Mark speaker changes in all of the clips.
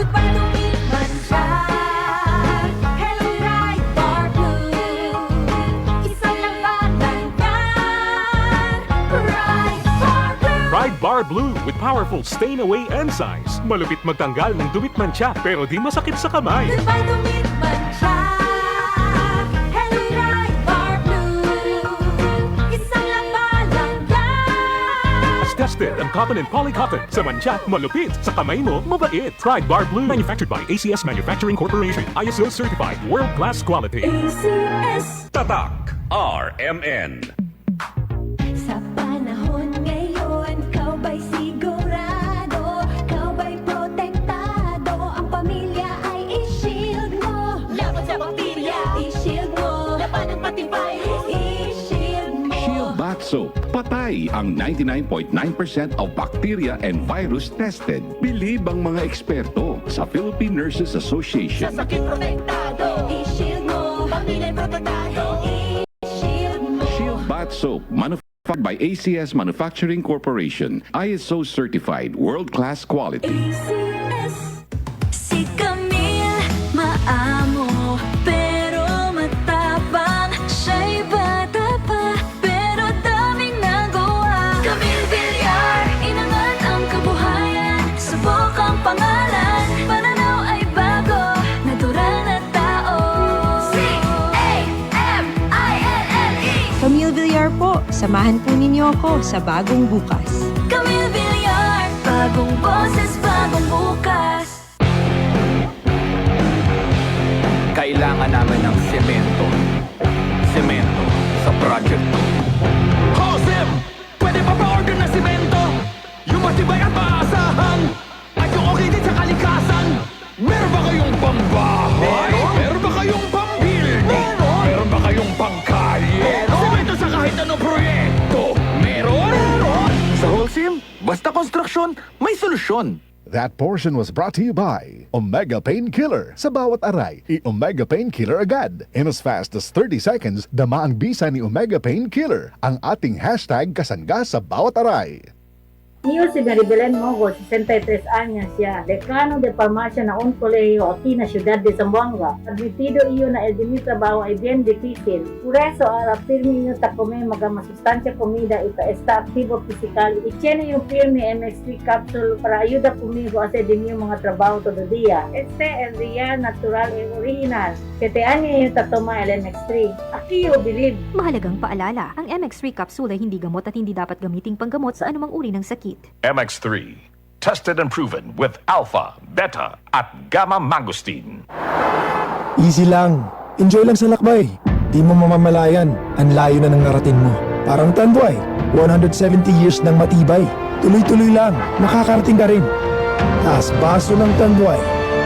Speaker 1: Goodbye Dumitmansya. Hello Ride Bar Blue. Isang labanan yan. Ride Bar Blue.
Speaker 2: Ride Bar Blue with powerful stain-away enzymes. Malupit magtanggal ng dumitmansya pero di masakit sa kamay.
Speaker 1: Goodbye Dumitmansya. Hello Ride Bar Blue. Isang labanan yan.
Speaker 2: As tested ang cotton and polycotton. Sa mantsa, malupit. Sa kamay mo, mabait. Ride Bar Blue. Manufactured by ACS Manufacturing Corporation. ISO certified. World-class quality.
Speaker 1: ACS.
Speaker 2: Tatak RMN.
Speaker 1: Sa panahon ngayon, kau ba'y sigurado? Kau ba'y protektado? Ang pamilya ay i-shield mo. Laban sa bakterya, i-shield mo. Laban ng matibay, i-shield mo.
Speaker 3: Shield Bath Soap. Patay ang 99.9% of bacteria and virus tested. Bilib ang mga eksperto sa Philippine Nurses Association.
Speaker 1: Sa sakit protektado, i-shield mo. Pamilya protektado, i-shield mo.
Speaker 3: Shield Bath Soap, manufactured by ACS Manufacturing Corporation. ISO certified, world-class quality.
Speaker 1: ACS. Si Camille, maamo, pero matapang. Siya'y bata pa, pero daming nagawa. Camille Villar, inangat ang kabuhayan. Subok ang pangalan, pananaw ay bago, natural na tao. C-A-M-I-L-L-E.
Speaker 4: Camille Villar po, samahan po ninyo ako sa bagong bukas.
Speaker 1: Camille Villar, bagong boses, bagong bukas.
Speaker 5: Kailangan namin ng semento. Semento sa project ko. Josem! Pwede pa pa-order na semento? Yung matibay at maasahan? At yung okay din sa kalikasan? Meron ba kayong pambahay? Meron ba kayong pambuilding? Meron ba kayong pangkalye? Semento sa kahit anong proyekto? Meron? Sa Holcim, basta konstruksyon, may solusyon.
Speaker 6: That portion was brought to you by Omega Painkiller. Sa bawat aray, i-Omega Painkiller agad. In as fast as 30 seconds, dama ang bisa ni Omega Painkiller. Ang ating hashtag kasangga sa bawat aray.
Speaker 7: Niyo si Maribelen Mogo, 63 años siya, dekano de farmacia na un colegio aquí na ciudad de Zamboanga. Admitido iyo na el de mi trabajo ay bien difícil. Por eso, ahora firme niyo ta comer magmasustancia comida y está activo physical. Y tiene yung firme MX3 capsule para ayuda conmigo a hacer din yung mga trabaho todo día. Este es real, natural, and original. 7 años yung tatoma el MX3. Aquí yo believe.
Speaker 8: Mahalagang paalala, ang MX3 capsule ay hindi gamot at hindi dapat gamiting panggamot sa anumang uri ng sakit.
Speaker 2: MX3. Tested and proven with alpha, beta, at gamma mangosteen.
Speaker 9: Easy lang. Enjoy lang sa lakbay. Di mo mamamalayan. Ang layo na ng narating mo. Parang Tanduay. 170 years ng matibay. Tuloy-tuloy lang. Makakarating ka rin. Taas baso ng Tanduay.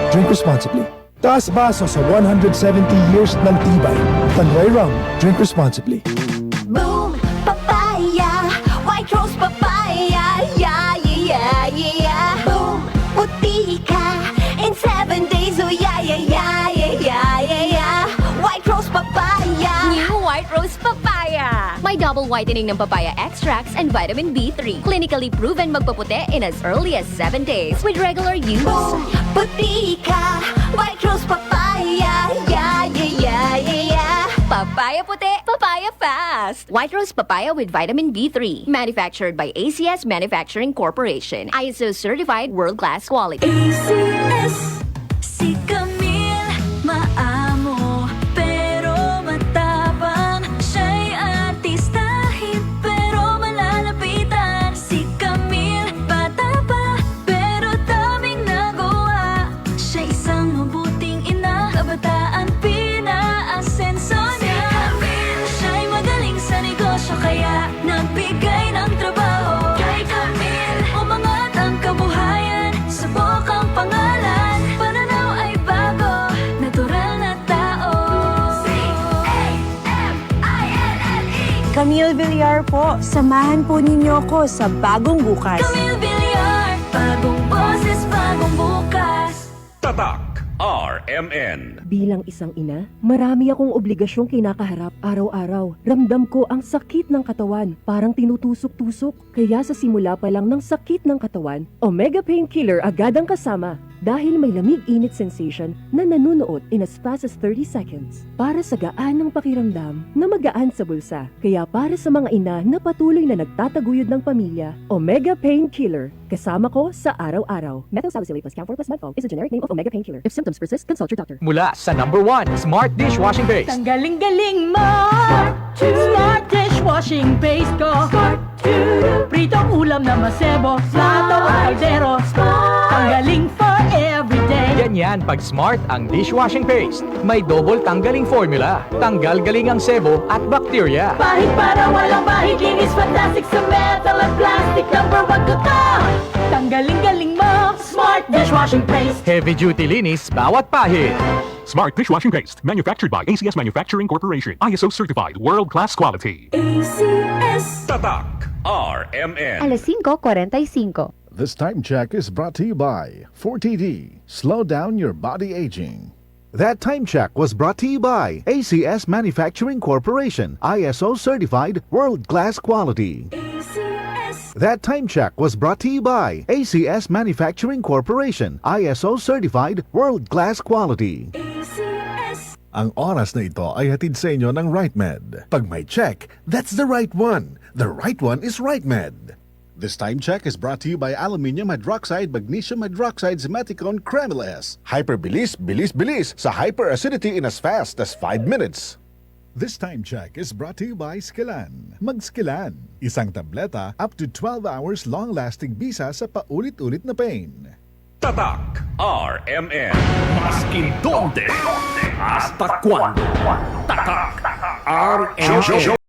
Speaker 9: Drink responsibly. Taas baso sa 170 years ng tibay. Tanduay Rum. Drink responsibly.
Speaker 1: Boom, papaya, white rose papaya, yeah, yeah, yeah. Boom, puti ka in 7 days, oh yeah, yeah, yeah, yeah, yeah, yeah, yeah. White rose papaya.
Speaker 10: New White Rose Papaya. May double whitening ng papaya extracts and vitamin B3. Clinically proven magpaputi in as early as 7 days with regular use.
Speaker 1: Boom, puti ka, white rose papaya, yeah, yeah, yeah, yeah, yeah.
Speaker 10: Papaya puti, papaya fast. White Rose Papaya with vitamin B3. Manufactured by ACS Manufacturing Corporation. ISO certified world-class quality.
Speaker 1: ACS. Si Camille, maamo, pero matapang. Siya'y artistahin, pero malalapitan. Si Camille, bata pa, pero daming nagawa. Siya isang mabuting ina, kabataan pinaasenso niya. Si Camille, siya'y magaling sa negosyo, kaya nagbigay ng trabaho. Kay Camille, umangat ang kabuhayan, subok ang pangalan, pananaw ay bago, natural na tao. C-A-M-I-L-L-E.
Speaker 4: Camille Villar po, samahan po ninyo ako sa bagong bukas.
Speaker 1: Camille Villar, bagong boses, bagong bukas.
Speaker 2: Tatak RMN.
Speaker 11: Bilang isang ina, marami akong obligasyong kinakaharap araw-araw. Ramdam ko ang sakit ng katawan, parang tinutusok-tusok. Kaya sa simula pa lang ng sakit ng katawan, Omega Painkiller agad ang kasama. dahil may lamig-init sensation na nanunuot in as fast as 30 seconds. Para sa gaan ng pakiramdam na magaan sa bulsa. Kaya para sa mga ina na patuloy na nagtataguyod ng pamilya, Omega Painkiller. Kasama ko sa araw-araw. Methotrexate plus Camphor plus Menthol is a generic name of Omega Painkiller. If symptoms persist, consult your doctor.
Speaker 5: Mula sa number 1 Smart Dishwashing Base.
Speaker 7: Ang galing-galing mo! Smart dishwashing paste ko! Pritong ulam na masebo, plato o kaldero. Ang galing for everyday.
Speaker 5: Ganyan pag Smart ang dishwashing paste. May double tanggaling formula. Tanggal galing ang sebo at bacteria.
Speaker 7: Pahit para walang bahid, linis fantastic sa metal at plastic. Number 1 ko to! Tanggaling-galing mo! Smart dishwashing paste!
Speaker 5: Heavy duty linis bawat pahid.
Speaker 2: Smart dishwashing paste, manufactured by ACS Manufacturing Corporation. ISO certified, world-class quality.
Speaker 1: ACS.
Speaker 12: Tatak RMN.
Speaker 8: Alas 5:45.
Speaker 6: This time check is brought to you by 4TD. Slow down your body aging. That time check was brought to you by ACS Manufacturing Corporation. ISO certified, world-class quality. That time check was brought to you by ACS Manufacturing Corporation. ISO certified, world-class quality. Ang oras na ito ay hatid sa inyo ng RightMed. Pag may check, that's the right one. The right one is RightMed. This time check is brought to you by Aluminium Hydroxide Magnesium Hydroxide Simeticone Cremeles. Hyperbilis, bilis, bilis sa hyperacidity in as fast as 5 minutes. This time check is brought to you by Skilan. Mag-Skilan. Isang tableta up to 12 hours long-lasting bisa sa paulit-ulit na pain.
Speaker 12: Tatak RMN. Maskin donde hasta cuando. Tatak RMN.